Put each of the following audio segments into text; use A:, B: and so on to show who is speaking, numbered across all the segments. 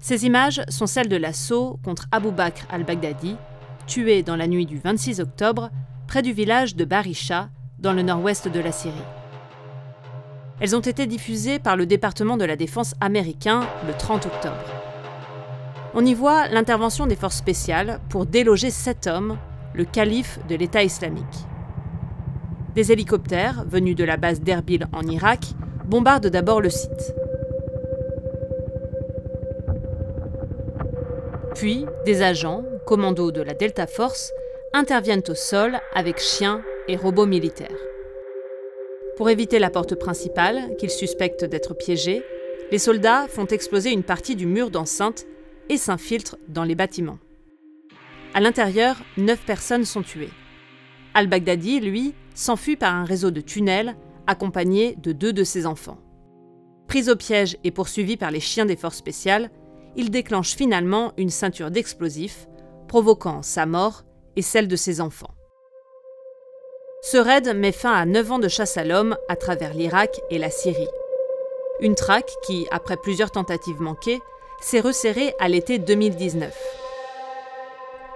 A: Ces images sont celles de l'assaut contre Abu Bakr al-Baghdadi, tué dans la nuit du 26 octobre près du village de Barisha, dans le nord-ouest de la Syrie. Elles ont été diffusées par le département de la Défense américain le 30 octobre. On y voit l'intervention des forces spéciales pour déloger 7 hommes, le calife de l'État islamique. Des hélicoptères, venus de la base d'Erbil en Irak, bombardent d'abord le site. Puis, des agents, commandos de la Delta Force, interviennent au sol avec chiens et robots militaires. Pour éviter la porte principale, qu'ils suspectent d'être piégée, les soldats font exploser une partie du mur d'enceinte et s'infiltrent dans les bâtiments. À l'intérieur, 9 personnes sont tuées. Al-Baghdadi, lui, s'enfuit par un réseau de tunnels, accompagné de 2 de ses enfants. Pris au piège et poursuivi par les chiens des forces spéciales, il déclenche finalement une ceinture d'explosifs, provoquant sa mort et celle de ses enfants. Ce raid met fin à 9 ans de chasse à l'homme à travers l'Irak et la Syrie. Une traque qui, après plusieurs tentatives manquées, s'est resserrée à l'été 2019.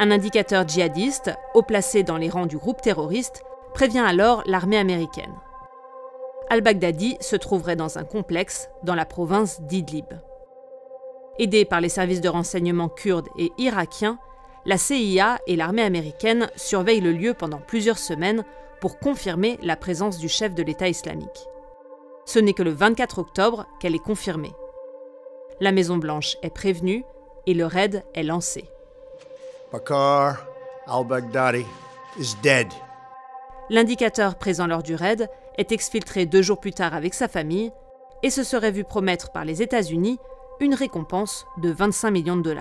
A: Un indicateur djihadiste, haut placé dans les rangs du groupe terroriste, prévient alors l'armée américaine. Al-Baghdadi se trouverait dans un complexe dans la province d'Idlib. Aidés par les services de renseignement kurdes et irakiens, la CIA et l'armée américaine surveillent le lieu pendant plusieurs semaines pour confirmer la présence du chef de l'État islamique. Ce n'est que le 24 octobre qu'elle est confirmée. La Maison-Blanche est prévenue et le raid est lancé.
B: Bakr al-Baghdadi is dead.
A: L'indicateur présent lors du raid est exfiltré 2 jours plus tard avec sa famille et se serait vu promettre par les États-Unis une récompense de 25 millions de $.